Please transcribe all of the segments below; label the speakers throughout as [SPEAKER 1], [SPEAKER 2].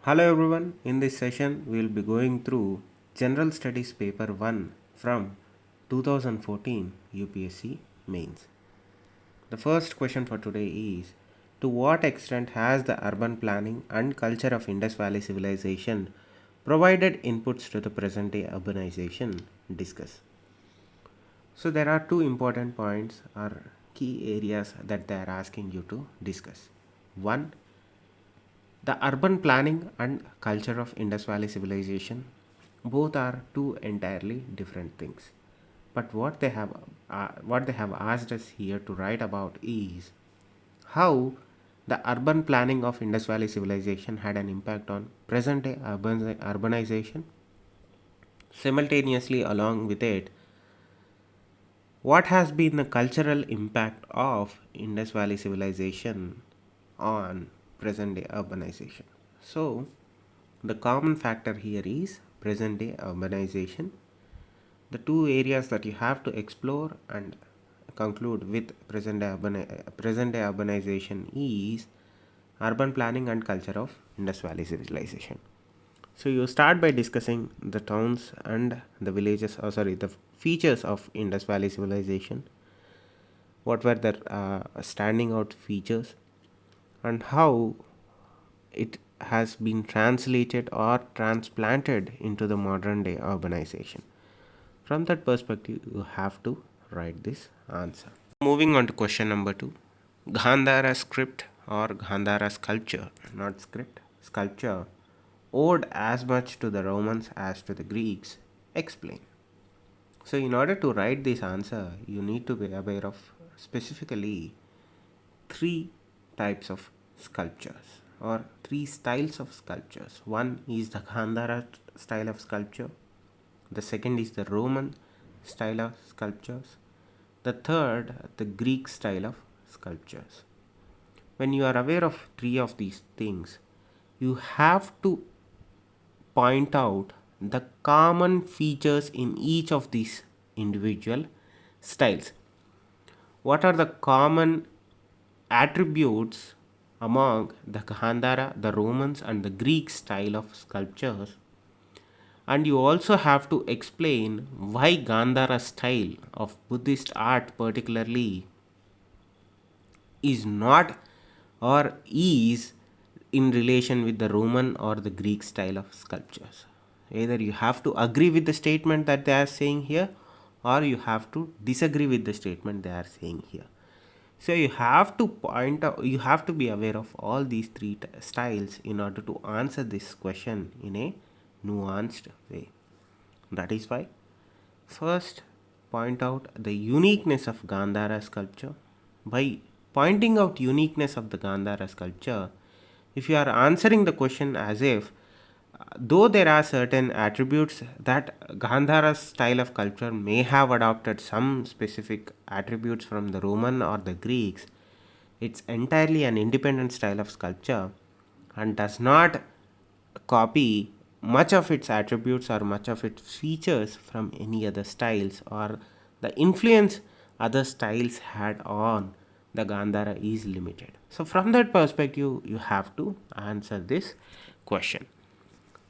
[SPEAKER 1] Hello everyone, in this session we will be going through General Studies Paper 1 from 2014 UPSC Mains. The first question for today is: to what extent has the urban planning and culture of Indus Valley civilization provided inputs to the present day urbanization? Discuss. So, there are two important points or key areas that they are asking you to discuss. One, the urban planning and culture of Indus Valley civilization both are two entirely different things. But what they have asked us here to write about is how the urban planning of Indus Valley civilization had an impact on present day urbanization. Simultaneously, along with it, what has been the cultural impact of Indus Valley civilization on present day urbanization? So, the common factor here is present day urbanization. The two areas that you have to explore and conclude with present day urbanization is urban planning and culture of Indus Valley civilization. So you start by discussing the towns and the villages, or sorry, the features of Indus Valley civilization. What were the standing out features, and how it has been translated or transplanted into the modern day urbanization. From that perspective, you have to write this answer. Moving on to question number 2. Gandhara script or Gandhara sculpture, not script, sculpture, owed as much to the Romans as to the Greeks. Explain. So, in order to write this answer, you need to be aware of specifically three types of sculptures or three styles of sculptures. One is the Gandhara style of sculpture, the second is the Roman style of sculptures, the third, the Greek style of sculptures. When you are aware of three of these things, you have to point out the common features in each of these individual styles. What are the common attributes among the Gandhara, the Romans, and the Greek style of sculptures? And you also have to explain why Gandhara style of Buddhist art, particularly, is not or is in relation with the Roman or the Greek style of sculptures. Either you have to agree with the statement that they are saying here, or you have to disagree with the statement they are saying here. So you have to point out, you have to be aware of all these three styles in order to answer this question in a nuanced way. That is why first point out the uniqueness of Gandhara sculpture. By pointing out uniqueness of the Gandhara sculpture, if you are answering the question as if though there are certain attributes that Gandhara's style of culture may have adopted some specific attributes from the Roman or the Greeks, it's entirely an independent style of sculpture and does not copy much of its attributes or much of its features from any other styles, or the influence other styles had on the Gandhara is limited. So, from that perspective, you have to answer this question.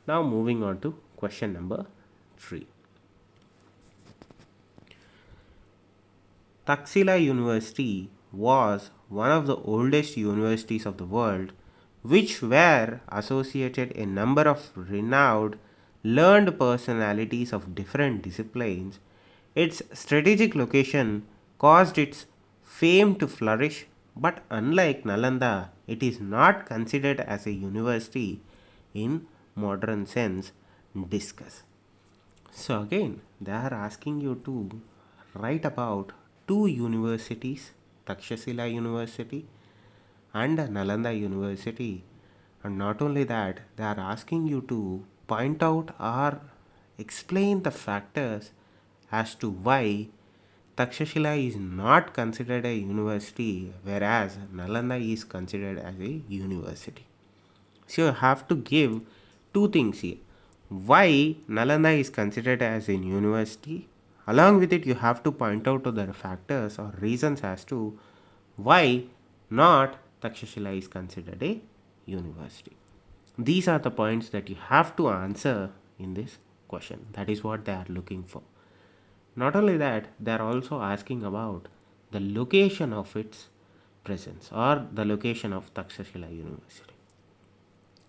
[SPEAKER 1] Now, moving on to question number 3. Taxila University was one of the oldest universities of the world, which were associated a number of renowned, learned personalities of different disciplines. Its strategic location caused its fame to flourish, but unlike Nalanda, it is not considered as a university in modern sense. Discuss. So again, they are asking you to write about two universities, Takshashila University and Nalanda University. And not only that, they are asking you to point out or explain the factors as to why Takshashila is not considered a university, whereas Nalanda is considered as a university. So you have to give two things here: why Nalanda is considered as a university. Along with it, you have to point out other factors or reasons as to why not Takshashila is considered a university. These are the points that you have to answer in this question. That is what they are looking for. Not only that, they are also asking about the location of its presence or the location of Takshashila University.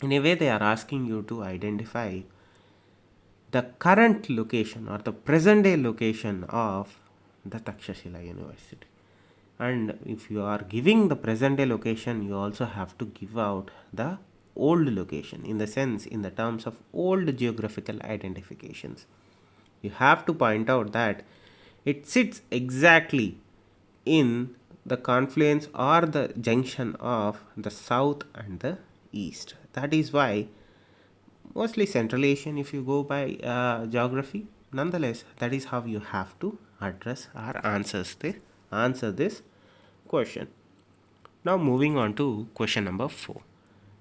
[SPEAKER 1] In a way, they are asking you to identify the current location or the present day location of the Takshashila University. And if you are giving the present day location, you also have to give out the old location, in the sense, in the terms of old geographical identifications. You have to point out that it sits exactly in the confluence or the junction of the south and the east. That is why mostly Central Asian if you go by geography. Nonetheless, that is how you have to address or answer this question. Now moving on to question number 4.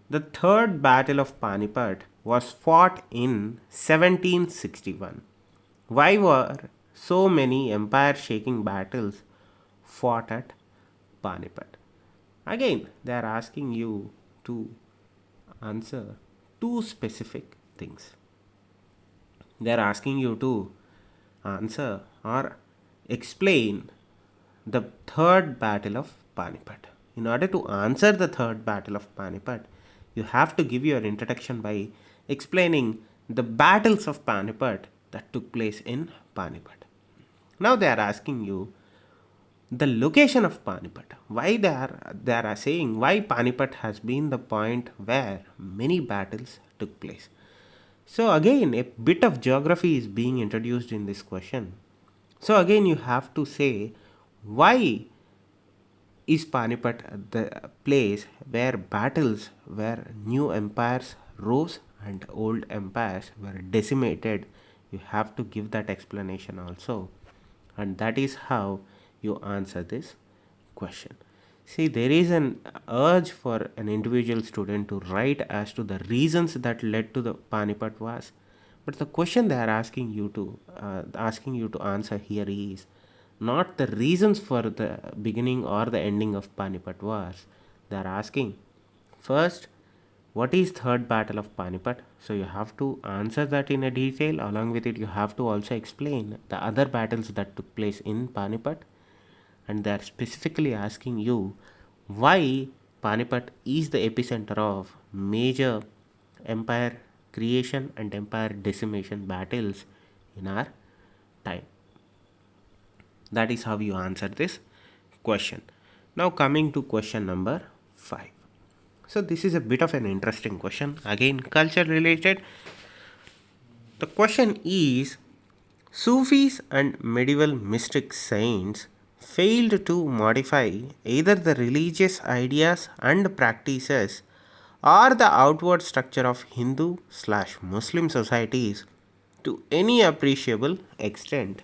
[SPEAKER 1] The third battle of Panipat was fought in 1761. Why were so many empire shaking battles fought at Panipat? Again, they are asking you to answer two specific things. They are asking you to answer or explain the third battle of Panipat. In order to answer the third battle of Panipat, you have to give your introduction by explaining the battles of Panipat that took place in Panipat. Now they are asking you the location of Panipat. Why they are saying why Panipat has been the point where many battles took place. So again, a bit of geography is being introduced in this question. So again, you have to say why is Panipat the place where battles, where new empires rose and old empires were decimated. You have to give that explanation also, and that is how you answer this question. See, there is an urge for an individual student to write as to the reasons that led to the Panipat Wars, but the question they are asking you to answer here is not the reasons for the beginning or the ending of Panipat Wars. They are asking first, what is third battle of Panipat? So you have to answer that in a detail. Along with it, you have to also explain the other battles that took place in Panipat, and they are specifically asking you why Panipat is the epicenter of major empire creation and empire decimation battles in our time. That is how you answer this question. Now coming to question number 5. So this is a bit of an interesting question, again culture related. The question is, Sufis and medieval mystic saints failed to modify either the religious ideas and practices or the outward structure of Hindu/Muslim societies to any appreciable extent.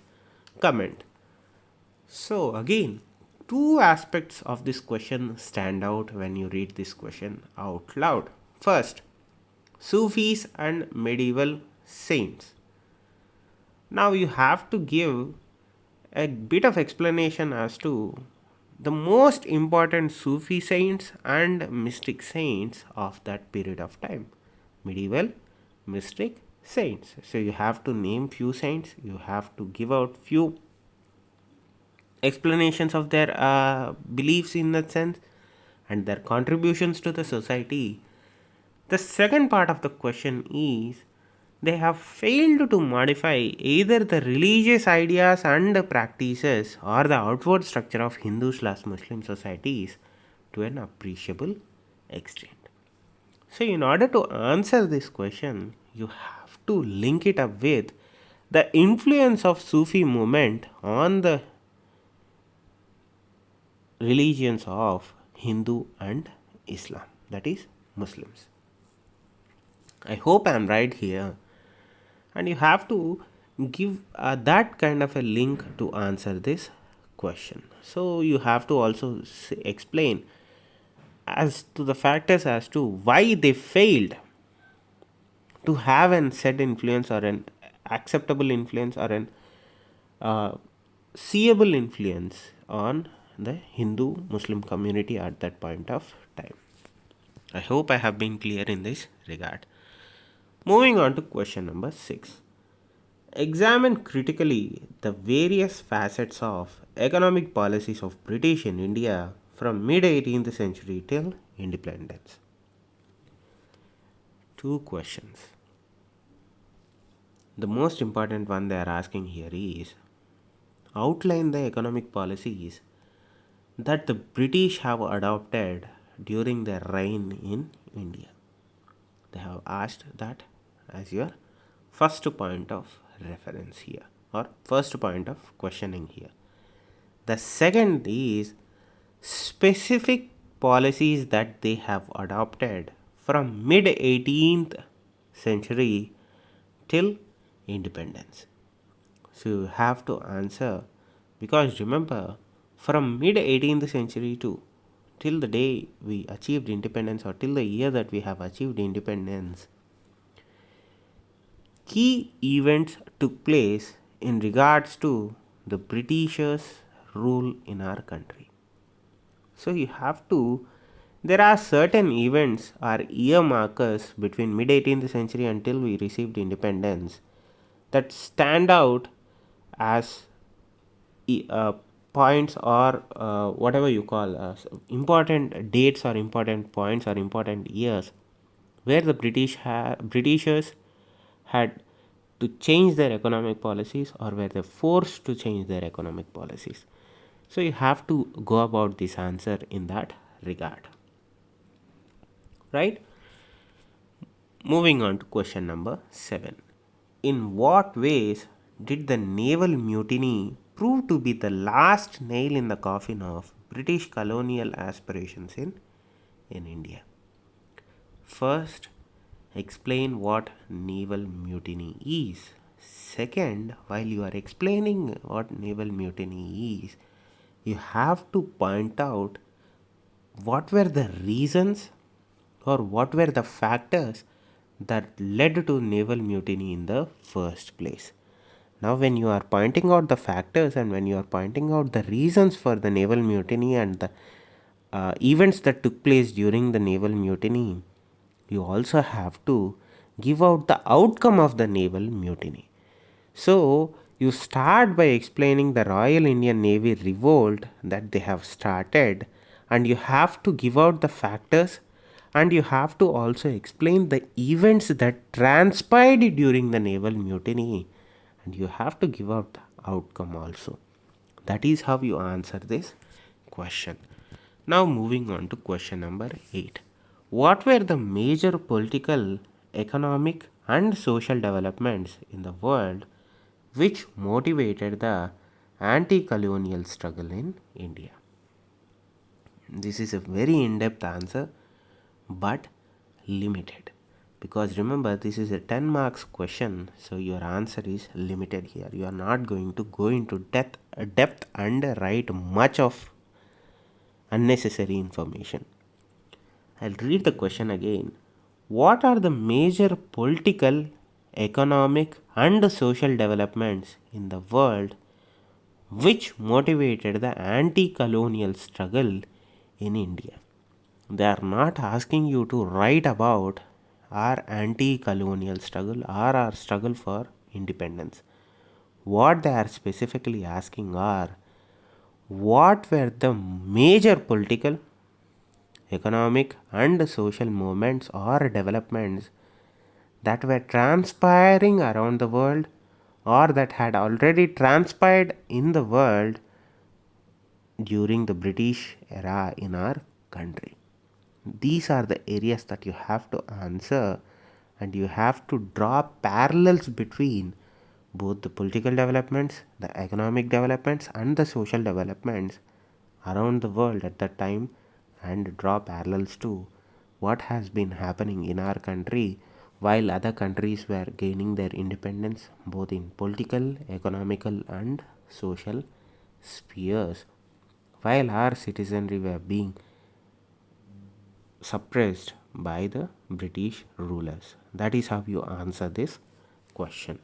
[SPEAKER 1] Comment. So, again, two aspects of this question stand out when you read this question out loud. First, Sufis and medieval saints. Now, you have to give a bit of explanation as to the most important Sufi saints and mystic saints of that period of time. Medieval mystic saints. So, you have to name few saints, you have to give out few explanations of their beliefs in that sense and their contributions to the society. The second part of the question is, they have failed to modify either the religious ideas and practices or the outward structure of Hindu/Muslim societies to an appreciable extent. So, in order to answer this question, you have to link it up with the influence of Sufi movement on the religions of Hindu and Islam, that is Muslims. I hope I am right here, and you have to give that kind of a link to answer this question. So you have to also explain as to the factors as to why they failed to have an said influence or an acceptable influence or an uh, seeable influence on the Hindu Muslim community at that point of time. I hope I have been clear in this regard. Moving on to question number 6. Examine critically the various facets of economic policies of British in India from mid 18th century till independence. Two questions. The most important one they are asking here is outline the economic policies that the British have adopted during their reign in India. They have asked that as your first point of reference here, or first point of questioning here. The second is specific policies that they have adopted from mid 18th century till independence. So you have to answer, because remember, from mid 18th century to till the day we achieved independence, or till the year that we have achieved independence, key events took place in regards to the Britishers' rule in our country. So you have to, there are certain events or year markers between mid 18th century until we received independence that stand out as points, or whatever you call important dates or important points or important years where the Britishers had to change their economic policies, or were they forced to change their economic policies. So you have to go about this answer in that regard, right? Moving on to question number 7. In what ways did the naval mutiny prove to be the last nail in the coffin of British colonial aspirations in India? First, explain what naval mutiny is. Second, while you are explaining what naval mutiny is, you have to point out what were the reasons, or what were the factors that led to naval mutiny in the first place. Now, when you are pointing out the factors and when you are pointing out the reasons for the naval mutiny and the events that took place during the naval mutiny, you also have to give out the outcome of the naval mutiny. So, you start by explaining the Royal Indian Navy revolt that they have started, and you have to give out the factors, and you have to also explain the events that transpired during the naval mutiny, and you have to give out the outcome also. That is how you answer this question. Now, moving on to question number 8. What were the major political, economic, and social developments in the world which motivated the anti colonial struggle in India? This is a very in depth answer, but limited, because remember, this is a 10 marks question, so your answer is limited here. You are not going to go into depth and write much of unnecessary information. I'll read the question again. What are the major political, economic, and social developments in the world which motivated the anti colonial struggle in India? They are not asking you to write about our anti colonial struggle or our struggle for independence. What they are specifically asking are, what were the major political, economic, and social movements or developments that were transpiring around the world, or that had already transpired in the world during the British era in our country. These are the areas that you have to answer, and you have to draw parallels between both the political developments, the economic developments, and the social developments around the world at that time, and draw parallels to what has been happening in our country while other countries were gaining their independence, both in political, economical, and social spheres, while our citizenry were being suppressed by the British rulers. That is how you answer this question.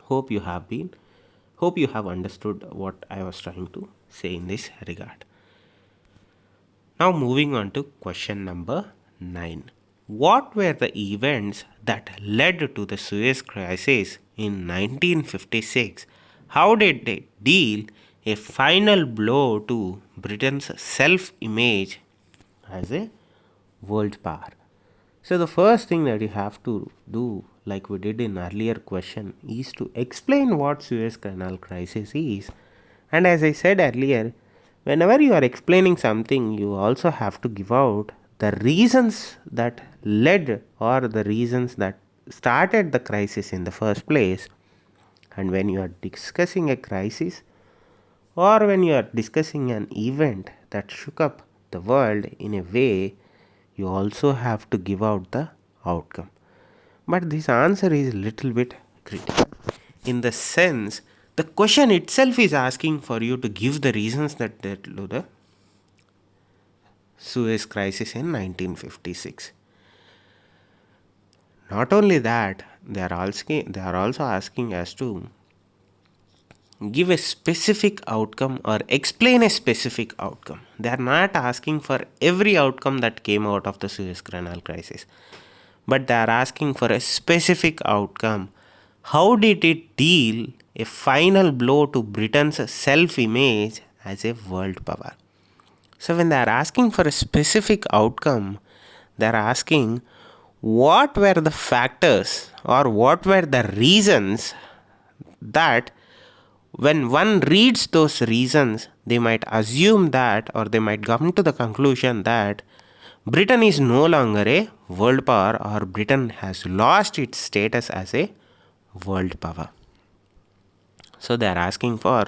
[SPEAKER 1] Hope you have been, hope you have understood what I was trying to say in this regard. Now, moving on to question number 9. What were the events that led to the Suez Crisis in 1956? How did they deal a final blow to Britain's self image as a world power? So, the first thing that you have to do, like we did in earlier question, is to explain what Suez Canal crisis is. And as I said earlier, whenever you are explaining something, you also have to give out the reasons that led or the reasons that started the crisis in the first place. And when you are discussing a crisis or when you are discussing an event that shook up the world in a way, you also have to give out the outcome. But this answer is little bit critical in the sense the question itself is asking for you to give the reasons that led to the Suez crisis in 1956. Not only that, they are also asking us to give a specific outcome or explain a specific outcome. They are not asking for every outcome that came out of the Suez Canal crisis, but they are asking for a specific outcome. How did it deal a final blow to Britain's self image as a world power? So, when they are asking for a specific outcome, they are asking what were the factors or what were the reasons that when one reads those reasons, they might assume that or they might come to the conclusion that Britain is no longer a world power or Britain has lost its status as a world power. So they are asking for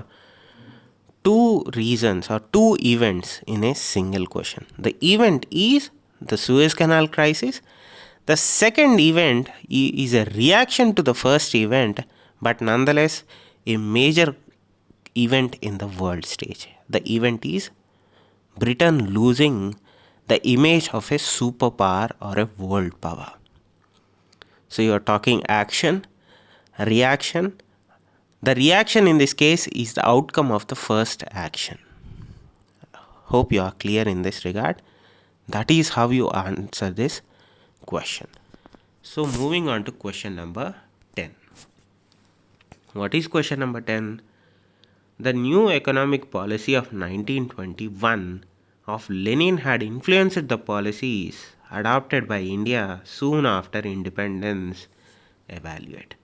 [SPEAKER 1] two reasons or two events in a single question. The event is the Suez Canal crisis. The second event is a reaction to the first event, but nonetheless a major event in the world stage. The event is Britain losing the image of a superpower or a world power. So you are talking action, reaction. The reaction in this case is the outcome of the first action. Hope you are clear in this regard. That is how you answer this question. So moving on to question number 10. What is question number 10? The new economic policy of 1921 of Lenin had influenced the policies adopted by India soon after independence. Evaluate.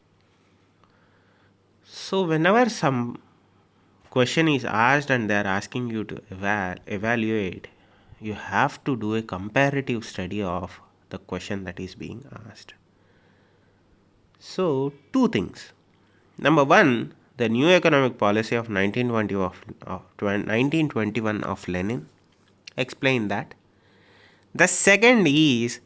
[SPEAKER 1] So, whenever some question is asked and they are asking you to evaluate, you have to do a comparative study of the question that is being asked. So, two things. Number one, the new economic policy of 1921 of Lenin. Explain that. The second is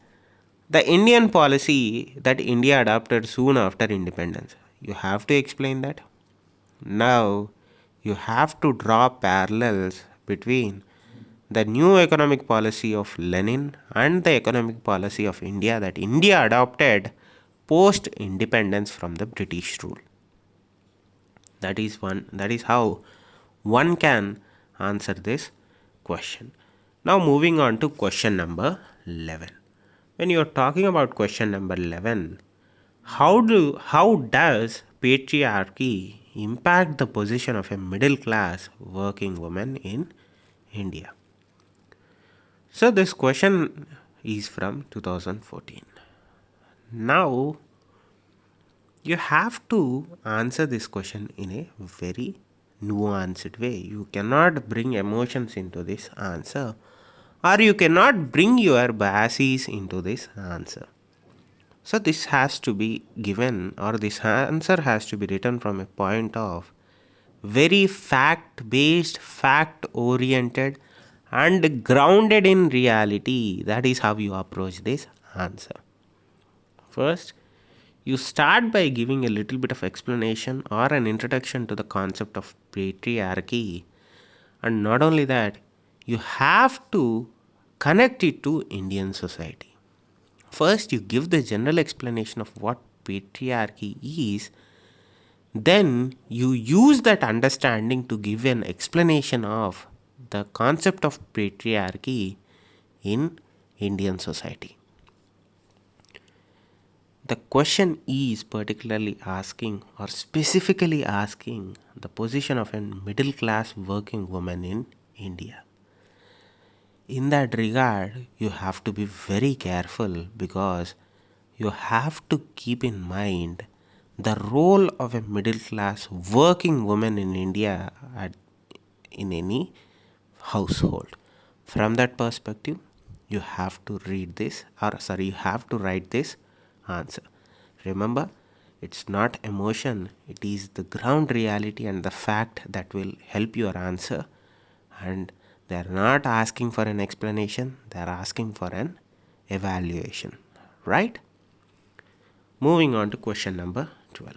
[SPEAKER 1] the Indian policy that India adopted soon after independence. You have to explain that. Now, you have to draw parallels between the new economic policy of Lenin and the economic policy of India that India adopted post independence from the British rule. That is how one can answer this question. Now moving on to question number 11. When you are talking about question number 11, how does patriarchy impact the position of a middle class working woman in India? So this question is from 2014. Now you have to answer this question in a very nuanced way. You cannot bring emotions into this answer, or you cannot bring your biases into this answer. So this has to be given, or this answer has to be written from a point of very fact based, fact oriented, and grounded in reality. That is how you approach this answer. First, you start by giving a little bit of explanation or an introduction to the concept of patriarchy. And not only that, you have to connect it to Indian society. First, you give the general explanation of what patriarchy is, then you use that understanding to give an explanation of the concept of patriarchy in Indian society. The question is particularly asking or specifically asking the position of a middle class working woman in India. In that regard, you have to be very careful because you have to keep in mind the role of a middle class working woman in India in any household. From that perspective, you have to you have to write this answer. Remember, it's not emotion, it is the ground reality and the fact that will help your answer. And they are not asking for an explanation, they are asking for an evaluation. Right? Moving on to question number 12.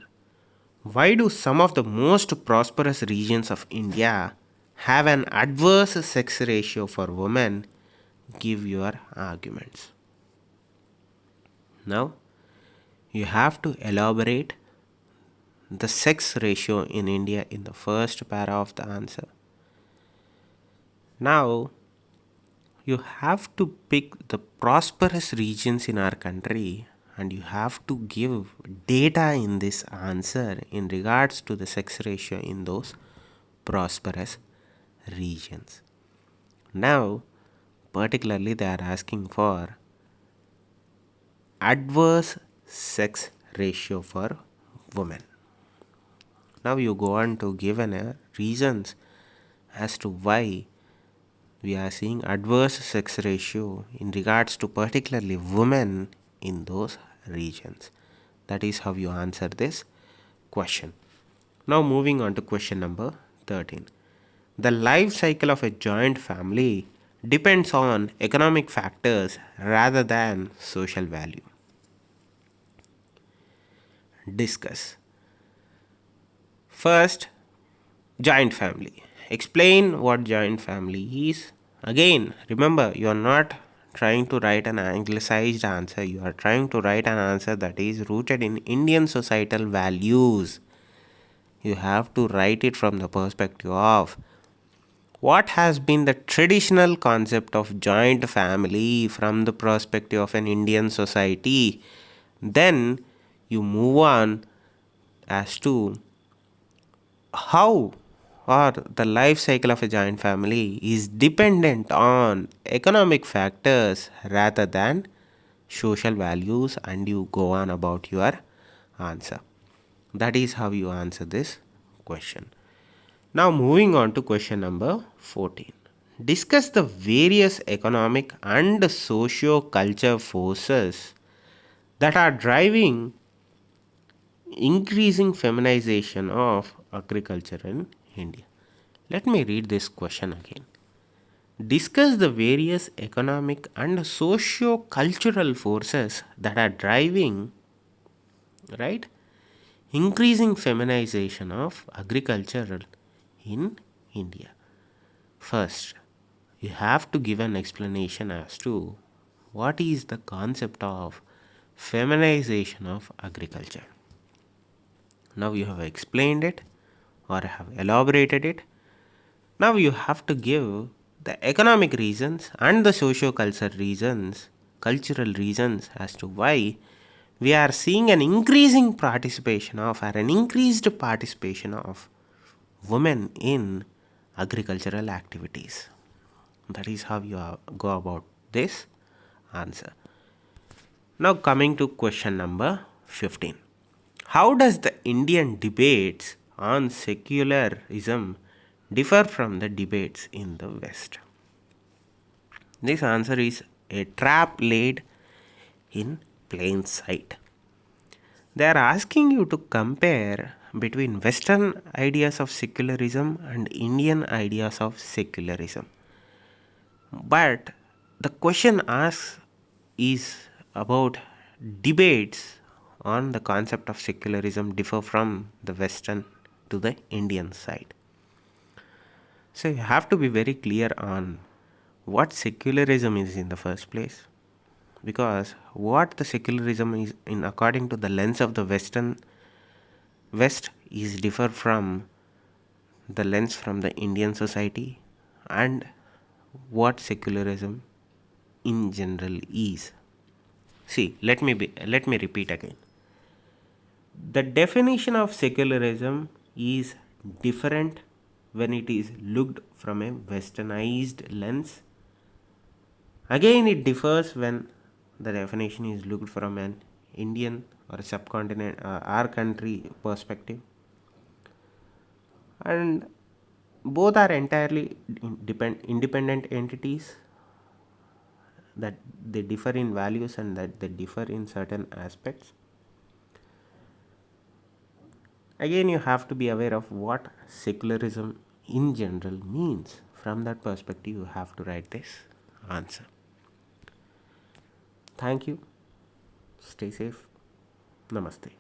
[SPEAKER 1] Why do some of the most prosperous regions of India have an adverse sex ratio for women? Give your arguments. Now, you have to elaborate the sex ratio in India in the first para of the answer. Now, you have to pick the prosperous regions in our country and you have to give data in this answer in regards to the sex ratio in those prosperous regions. Now, particularly, they are asking for adverse sex ratio for women. Now, you go on to give reasons as to why we are seeing adverse sex ratio in regards to particularly women in those regions. That is how you answer this question. Now, moving on to question number 13. The life cycle of a joint family depends on economic factors rather than social value. Discuss. First, joint family. Explain what joint family is. Again, remember, you are not trying to write an anglicized answer. You are trying to write an answer that is rooted in Indian societal values. You have to write it from the perspective of what has been the traditional concept of joint family from the perspective of an Indian society. Then you move on as to how or the life cycle of a joint family is dependent on economic factors rather than social values, and you go on about your answer. That is how you answer this question. Now, moving on to question number 14. Discuss the various economic and socio-culture forces that are driving increasing feminization of agriculture in India. Let me read this question again. Discuss the various economic and socio-cultural forces that are driving, right, increasing feminization of agriculture in India. First, you have to give an explanation as to what is the concept of feminization of agriculture. Now you have explained it or have elaborated it. Now you have to give the economic reasons and the cultural reasons as to why we are seeing an increasing participation of or an increased participation of women in agricultural activities. That is how you go about this answer. Now coming to question number 15. How does the Indian debates on secularism differ from the debates in the West? This answer is a trap laid in plain sight. They are asking you to compare between Western ideas of secularism and Indian ideas of secularism. But the question asks is about debates on the concept of secularism differ from the Western to the Indian side. So you have to be very clear on what secularism is in the first place, because what the secularism is in according to the lens of the West is differ from the lens from the Indian society, and what secularism in general is. See, let me repeat again. The definition of secularism is different when it is looked from a westernized lens. Again, it differs when the definition is looked from an Indian or subcontinent our country perspective, and both are entirely independent entities, that they differ in values and that they differ in certain aspects. Again, you have to be aware of what secularism in general means. From that perspective, you have to write this answer. Thank you. Stay safe. Namaste.